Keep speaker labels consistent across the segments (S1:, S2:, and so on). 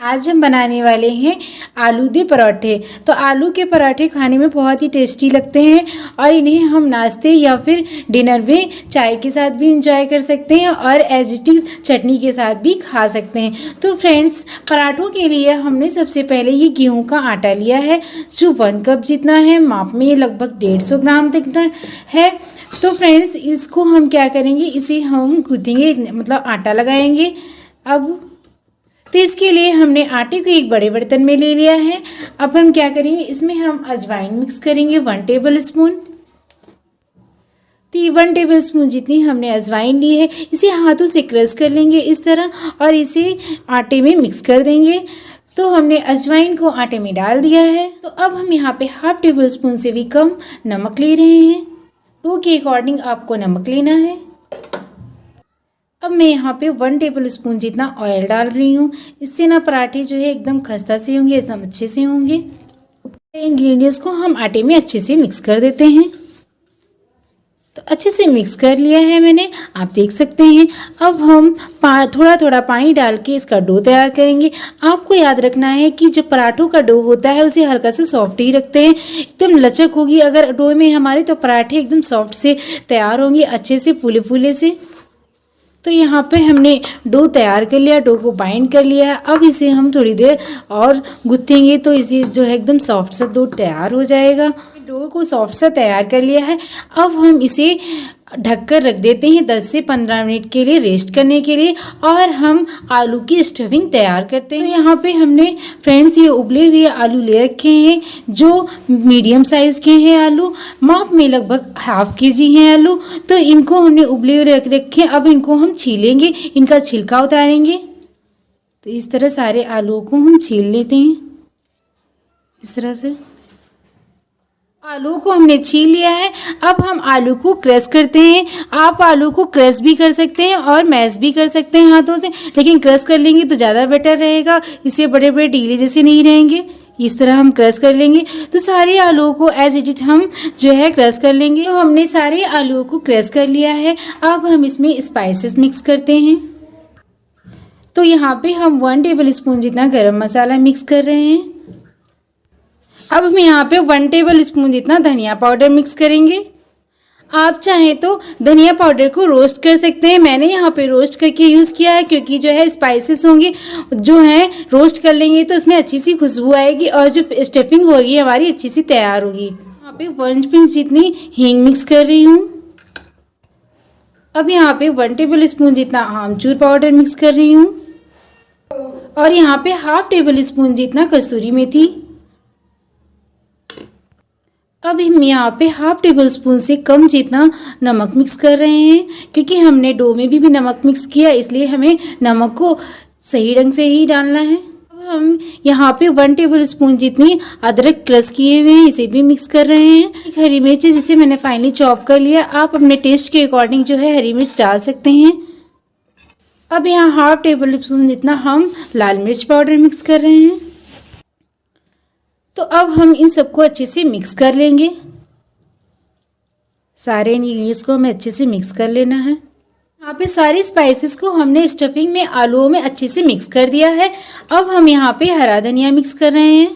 S1: आज हम बनाने वाले हैं आलू दे पराठे। तो आलू के पराठे खाने में बहुत ही टेस्टी लगते हैं और इन्हें हम नाश्ते या फिर डिनर में चाय के साथ भी इंजॉय कर सकते हैं और एज इट इज़ चटनी के साथ भी खा सकते हैं। तो फ्रेंड्स, पराठों के लिए हमने सबसे पहले ये गेहूं का आटा लिया है जो 1 कप जितना है, माप में लगभग 150 ग्राम जितना है। तो फ्रेंड्स, इसको हम क्या करेंगे, इसे हम गूँथेंगे, मतलब आटा लगाएंगे। तो इसके लिए हमने आटे को एक बड़े बर्तन में ले लिया है। अब हम क्या करेंगे, इसमें हम अजवाइन मिक्स करेंगे 1 टेबल स्पून। तो 1 टेबल स्पून जितनी हमने अजवाइन ली है, इसे हाथों से क्रश कर लेंगे इस तरह और इसे आटे में मिक्स कर देंगे। तो हमने अजवाइन को आटे में डाल दिया है। तो अब हम यहाँ पे 1/2 टेबल स्पून से भी कम नमक ले रहे हैं। डो के अकॉर्डिंग आपको नमक लेना है। अब मैं यहाँ पे 1 टेबल स्पून जितना ऑयल डाल रही हूँ। इससे ना पराठे जो है एकदम खस्ता से होंगे, एकदम अच्छे से होंगे। इंग्रेडिएंट्स को हम आटे में अच्छे से मिक्स कर देते हैं। तो अच्छे से मिक्स कर लिया है मैंने, आप देख सकते हैं। अब हम थोड़ा थोड़ा पानी डाल के इसका डो तैयार करेंगे। आपको याद रखना है कि जो पराठों का डो होता है उसे हल्का सा सॉफ्ट ही रखते हैं। एकदम लचक होगी अगर डो में हमारे, तो पराठे एकदम सॉफ्ट से तैयार होंगे, अच्छे से फूले फूले से। तो यहाँ पे हमने डो तैयार कर लिया, डो को बाइंड कर लिया। अब इसे हम थोड़ी देर और गूँथेंगे तो इसे जो है एकदम सॉफ्ट सा डो तैयार हो जाएगा। डो को सॉफ्ट सा तैयार कर लिया है। अब हम इसे ढककर रख देते हैं 10 से 15 मिनट के लिए रेस्ट करने के लिए, और हम आलू की स्टफिंग तैयार करते हैं। तो यहाँ पे हमने फ्रेंड्स ये उबले हुए आलू ले रखे हैं जो मीडियम साइज़ के हैं। आलू माप में लगभग 1/2 kg हैं आलू। तो इनको हमने उबले हुए रख रखे हैं। अब इनको हम छीलेंगे, इनका छिलका उतारेंगे। तो इस तरह सारे आलूओं को हम छील लेते हैं इस तरह से। आलू को हमने छील लिया है। अब हम आलू को क्रश करते हैं। आप आलू को क्रश भी कर सकते हैं और मैश भी कर सकते हैं हाथों से, लेकिन क्रश कर लेंगे तो ज़्यादा बेटर रहेगा, इससे बड़े बड़े ढीले जैसे नहीं रहेंगे। इस तरह हम क्रश कर लेंगे। तो सारे आलूओं को एज इट इज हम जो है क्रश कर लेंगे। तो हमने सारे आलूओं को क्रश कर लिया है। अब हम इसमें स्पाइसेस मिक्स करते हैं। तो यहाँ पे हम 1 टेबल स्पून जितना गरम मसाला मिक्स कर रहे हैं। अब हम यहाँ पे 1 टेबल स्पून जितना धनिया पाउडर मिक्स करेंगे। आप चाहें तो धनिया पाउडर को रोस्ट कर सकते हैं। मैंने यहाँ पे रोस्ट करके यूज़ किया है क्योंकि जो है स्पाइसेस होंगे जो हैं रोस्ट कर लेंगे तो उसमें अच्छी सी खुशबू आएगी और जो स्टफिंग होगी हमारी अच्छी सी तैयार होगी। यहाँ पे 1 पिंच जितनी हींग मिक्स कर रही हूँ। अब यहाँ पे 1 टेबल स्पून जितना आमचूर पाउडर मिक्स कर रही हूँ और यहाँ पे 1/2 टेबल स्पून जितना कसूरी मेथी। अब हम यहाँ पे 1/2 टेबल स्पून से कम जितना नमक मिक्स कर रहे हैं क्योंकि हमने डो में भी नमक मिक्स किया, इसलिए हमें नमक को सही ढंग से ही डालना है। अब हम यहाँ पे 1 टेबल स्पून जितनी अदरक क्रश किए हुए हैं, इसे भी मिक्स कर रहे हैं। एक हरी मिर्च जिसे मैंने फाइनली चॉप कर लिया। आप अपने टेस्ट के अकॉर्डिंग जो है हरी मिर्च डाल सकते हैं। अब यहाँ 1/2 टेबल स्पून जितना हम लाल मिर्च पाउडर मिक्स कर रहे हैं। तो अब हम इन सबको अच्छे से मिक्स कर लेंगे। सारे इंग्रेडिएंट्स को हमें अच्छे से मिक्स कर लेना है। यहाँ पे सारी स्पाइसेस को हमने स्टफिंग में आलूओं में अच्छे से मिक्स कर दिया है। अब हम यहाँ पे हरा धनिया मिक्स कर रहे हैं।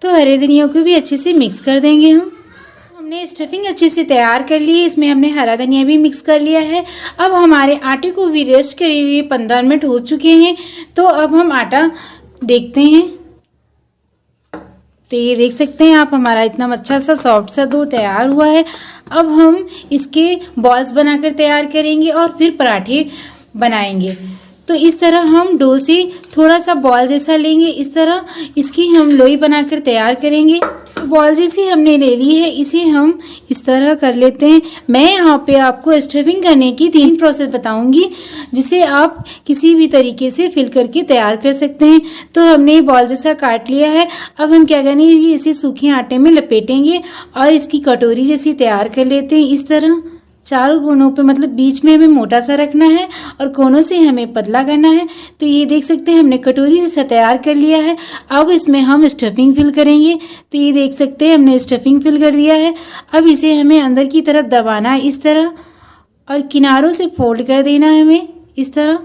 S1: तो हरे धनिया को भी अच्छे से मिक्स कर देंगे हम। हमने स्टफिंग अच्छे से तैयार कर ली है, इसमें हमने हरा धनिया भी मिक्स कर लिया है। अब हमारे आटे को भी रेस्ट करे हुए 15 मिनट हो चुके हैं। तो अब हम आटा देखते हैं। तो ये देख सकते हैं आप, हमारा इतना अच्छा सा सॉफ्ट सा डो तैयार हुआ है। अब हम इसके बॉल्स बनाकर तैयार करेंगे और फिर पराठे बनाएंगे। तो इस तरह हम डो से थोड़ा सा बॉल जैसा लेंगे, इस तरह इसकी हम लोई बनाकर तैयार करेंगे। तो बॉल जैसी हमने ले ली है, इसे हम इस तरह कर लेते हैं। मैं यहाँ पे आपको स्टफिंग करने की 3 प्रोसेस बताऊंगी जिसे आप किसी भी तरीके से फिल करके तैयार कर सकते हैं। तो हमने बॉल जैसा काट लिया है। अब हम क्या करेंगे, इसे सूखे आटे में लपेटेंगे और इसकी कटोरी जैसी तैयार कर लेते हैं। इस तरह चारों कोनों पे, मतलब बीच में हमें मोटा सा रखना है और कोनों से हमें पतला करना है। तो ये देख सकते हैं हमने कटोरी जैसा तैयार कर लिया है। अब इसमें हम स्टफिंग फिल करेंगे। तो ये देख सकते हैं हमने स्टफिंग फिल कर दिया है। अब इसे हमें अंदर की तरफ दबाना है इस तरह, और किनारों से फोल्ड कर देना है हमें इस तरह।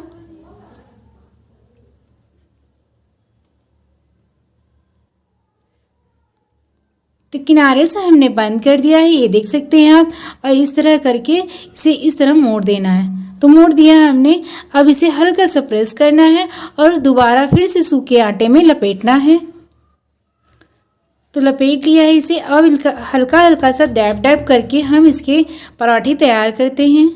S1: तो किनारे से हमने बंद कर दिया है, ये देख सकते हैं आप। और इस तरह करके इसे इस तरह मोड़ देना है। तो मोड़ दिया है हमने। अब इसे हल्का सा प्रेस करना है और दोबारा फिर से सूखे आटे में लपेटना है। तो लपेट लिया है इसे। अब हल्का हल्का सा डैब डैब करके हम इसके पराठे तैयार करते हैं।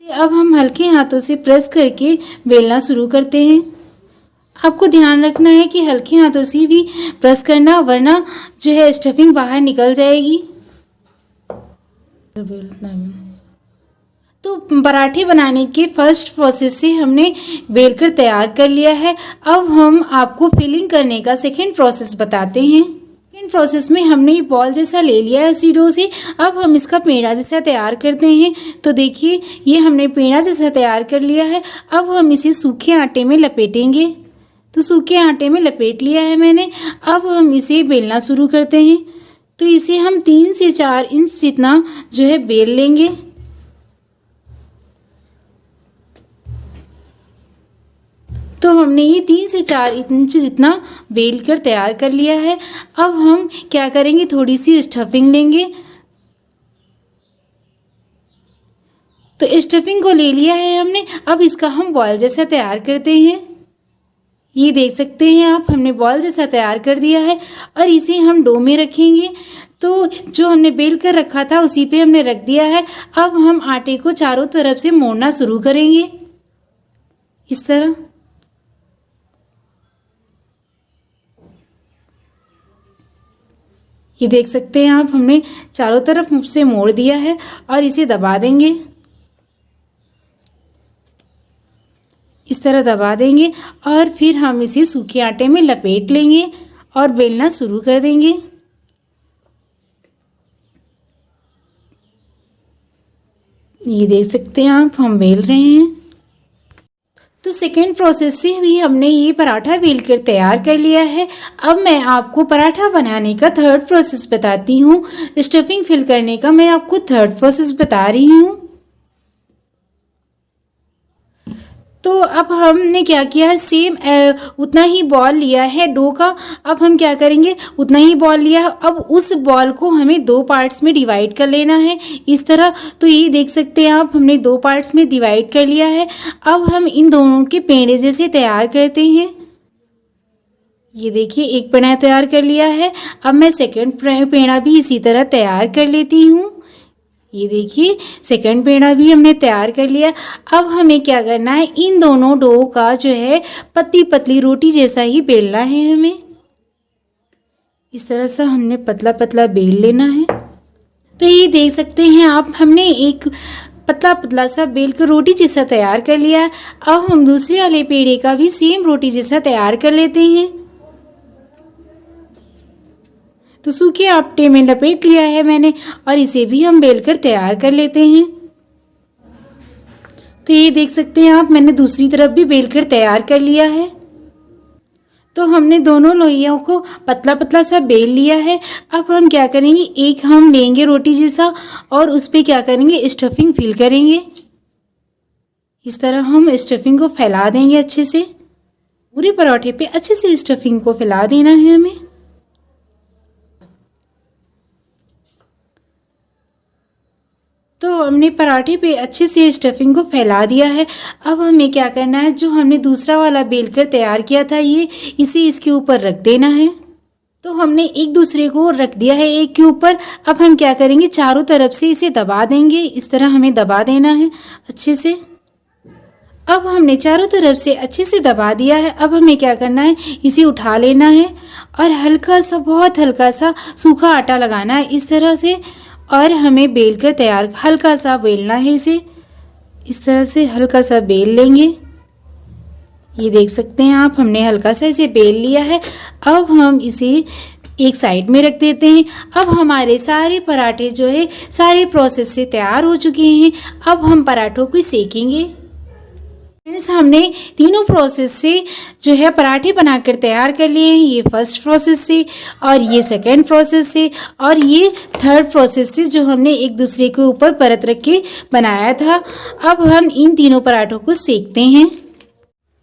S1: अब हम हल्के हाथों से प्रेस करके बेलना शुरू करते हैं। आपको ध्यान रखना है कि हल्के हाथों से भी प्रेस करना, वरना जो है स्टफिंग बाहर निकल जाएगी। तो पराठे बनाने के फर्स्ट प्रोसेस से हमने बेलकर तैयार कर लिया है। अब हम आपको फिलिंग करने का सेकंड प्रोसेस बताते हैं। सेकंड प्रोसेस में हमने बॉल जैसा ले लिया है उसी डो से। अब हम इसका पेड़ा जैसा तैयार करते हैं। तो देखिए ये हमने पेड़ा जैसा तैयार कर लिया है। अब हम इसे सूखे आटे में लपेटेंगे। तो सूखे आटे में लपेट लिया है मैंने। अब हम इसे बेलना शुरू करते हैं। तो इसे हम 3 से 4 इंच जितना जो है बेल लेंगे। तो हमने ये 3 से 4 इंच जितना बेल कर तैयार कर लिया है। अब हम क्या करेंगे, थोड़ी सी स्टफिंग लेंगे। तो स्टफिंग को ले लिया है हमने। अब इसका हम बॉल जैसा तैयार करते हैं। ये देख सकते हैं आप, हमने बॉल जैसा तैयार कर दिया है और इसे हम डो में रखेंगे। तो जो हमने बेल कर रखा था उसी पे हमने रख दिया है। अब हम आटे को चारों तरफ से मोड़ना शुरू करेंगे इस तरह। ये देख सकते हैं आप, हमने चारों तरफ से मोड़ दिया है और इसे दबा देंगे। इस तरह दबा देंगे और फिर हम इसे सूखे आटे में लपेट लेंगे और बेलना शुरू कर देंगे। ये देख सकते हैं आप, हम बेल रहे हैं। तो सेकेंड प्रोसेस से भी हमने ये पराठा बेल कर तैयार कर लिया है। अब मैं आपको पराठा बनाने का थर्ड प्रोसेस बताती हूँ। स्टफिंग फिल करने का मैं आपको थर्ड प्रोसेस बता रही हूँ। तो अब हमने क्या किया है, सेम उतना ही बॉल लिया है डो का। अब हम क्या करेंगे, उतना ही बॉल लिया है। अब उस बॉल को हमें 2 पार्ट्स में डिवाइड कर लेना है इस तरह। तो ये देख सकते हैं आप, हमने 2 पार्ट्स में डिवाइड कर लिया है। अब हम इन दोनों के पेड़े जैसे तैयार करते हैं। ये देखिए, एक पेड़ा तैयार कर लिया है। अब मैं सेकंड पेड़ा भी इसी तरह तैयार कर लेती हूँ। ये देखिए, सेकंड पेड़ा भी हमने तैयार कर लिया। अब हमें क्या करना है, इन दोनों डो का जो है पतली पतली रोटी जैसा ही बेलना है हमें। इस तरह से हमने पतला पतला बेल लेना है। तो ये देख सकते हैं आप, हमने एक पतला पतला सा बेल कर रोटी जैसा तैयार कर लिया है। अब हम दूसरे वाले पेड़े का भी सेम रोटी जैसा तैयार कर लेते हैं। तो सूखे आटे में लपेट लिया है मैंने और इसे भी हम बेलकर तैयार कर लेते हैं। तो ये देख सकते हैं आप, मैंने दूसरी तरफ भी बेलकर तैयार कर लिया है। तो हमने दोनों लोइयों को पतला पतला सा बेल लिया है। अब हम क्या करेंगे, एक हम लेंगे रोटी जैसा और उस पर क्या करेंगे, स्टफिंग फिल करेंगे। इस तरह हम स्टफिंग को फैला देंगे अच्छे से। पूरे पराठे पे अच्छे से स्टफिंग को फैला देना है हमें। तो हमने पराठे पे अच्छे से स्टफिंग को फैला दिया है। अब हमें क्या करना है, जो हमने दूसरा वाला बेलकर तैयार किया था इसे इसके ऊपर रख देना है। तो हमने एक दूसरे को रख दिया है एक के ऊपर। अब हम क्या करेंगे, चारों तरफ से इसे दबा देंगे। इस तरह हमें दबा देना है अच्छे से। अब हमने चारों तरफ से अच्छे से दबा दिया है। अब हमें क्या करना है, इसे उठा लेना है और हल्का सा, बहुत हल्का सा सूखा आटा लगाना है इस तरह से। और हमें बेल कर तैयार, हल्का सा बेलना है इसे। इस तरह से हल्का सा बेल लेंगे। ये देख सकते हैं आप, हमने हल्का सा इसे बेल लिया है। अब हम इसे एक साइड में रख देते हैं। अब हमारे सारे पराठे जो है सारे प्रोसेस से तैयार हो चुके हैं। अब हम पराठों को सेकेंगे। फ्रेंड्स, हमने तीनों प्रोसेस से जो है पराठे बनाकर तैयार कर लिए हैं। ये फर्स्ट प्रोसेस से, और ये सेकंड प्रोसेस से, और ये थर्ड प्रोसेस से जो हमने एक दूसरे के ऊपर परत रख के बनाया था। अब हम इन तीनों पराठों को सेकते हैं।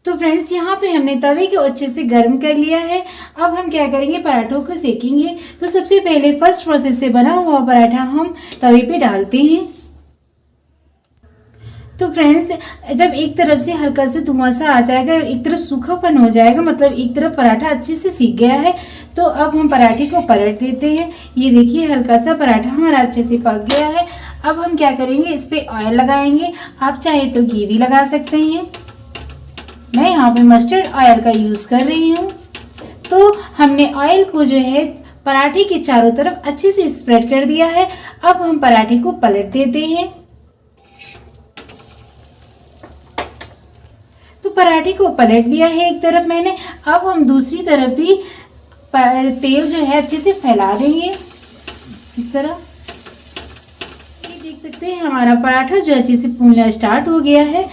S1: तो फ्रेंड्स यहाँ पे हमने तवे को अच्छे से गर्म कर लिया है। अब हम क्या करेंगे, पराठों को सेकेंगे। तो सबसे पहले फर्स्ट प्रोसेस से बना हुआ पराठा हम तवे पे डालते हैं। तो फ्रेंड्स जब एक तरफ से हल्का सा धुआं सा आ जाएगा, एक तरफ सूखापन हो जाएगा, मतलब एक तरफ पराठा अच्छे से सीख गया है, तो अब हम पराठे को पलट देते हैं। ये देखिए हल्का सा पराठा हमारा अच्छे से पक गया है। अब हम क्या करेंगे, इस पे ऑयल लगाएंगे। आप चाहे तो घी भी लगा सकते हैं, मैं यहाँ पे मस्टर्ड ऑयल का यूज़ कर रही हूँ। तो हमने ऑयल को जो है पराठे के चारों तरफ अच्छे से स्प्रेड कर दिया है। अब हम पराठे को पलट देते हैं। तो पराठे को पलट दिया है एक तरफ मैंने। अब हम दूसरी तरफ भी तेल जो है अच्छे से फैला देंगे इस तरह। ये देख सकते हैं हमारा पराठा जो अच्छे से फूलना स्टार्ट हो गया है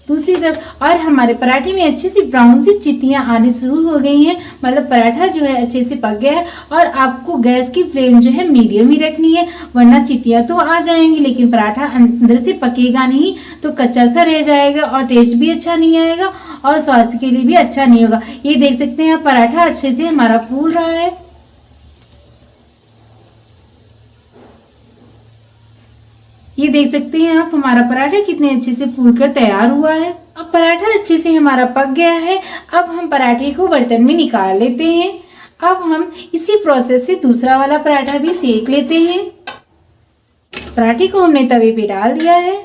S1: दूसरी तरफ, और हमारे पराठे में अच्छी सी ब्राउन सी चित्तियाँ आने शुरू हो गई हैं, मतलब पराठा जो है अच्छे से पक गया है। और आपको गैस की फ्लेम जो है मीडियम ही रखनी है, वरना चित्तियाँ तो आ जाएंगी लेकिन पराठा अंदर से पकेगा नहीं, तो कच्चा सा रह जाएगा और टेस्ट भी अच्छा नहीं आएगा और स्वास्थ्य के लिए भी अच्छा नहीं होगा। ये देख सकते हैं पराठा अच्छे से हमारा फूल रहा है। ये देख सकते हैं आप हमारा पराठा कितने अच्छे से फूलकर तैयार हुआ है। अब पराठा अच्छे से हमारा पक गया है। अब हम पराठे को बर्तन में निकाल लेते हैं। अब हम इसी प्रोसेस से दूसरा वाला पराठा भी सेक लेते हैं। पराठे को हमने तवे पे डाल दिया है।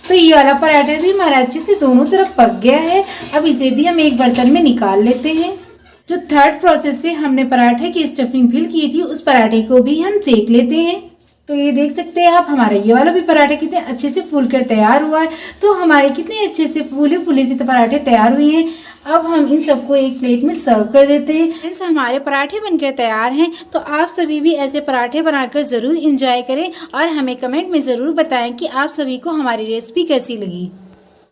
S1: तो ये वाला पराठा भी हमारा अच्छे से दोनों तरफ पक गया है। अब इसे भी हम एक बर्तन में निकाल लेते हैं। जो थर्ड प्रोसेस से हमने पराठे की स्टफिंग फिल की थी, उस पराठे को भी हम सेक लेते हैं। तो ये देख सकते हैं आप हमारा ये वाला भी पराठा कितने अच्छे से फूल कर तैयार हुआ है। तो हमारे कितने अच्छे से फूले फूले से पराठे तैयार हुए हैं। अब हम इन सबको एक प्लेट में सर्व कर देते हैं। फ्रेंड्स हमारे पराठे बनकर तैयार हैं। तो आप सभी भी ऐसे पराठे बनाकर ज़रूर इंजॉय करें और हमें कमेंट में ज़रूर बताएं कि आप सभी को हमारी रेसिपी कैसी लगी।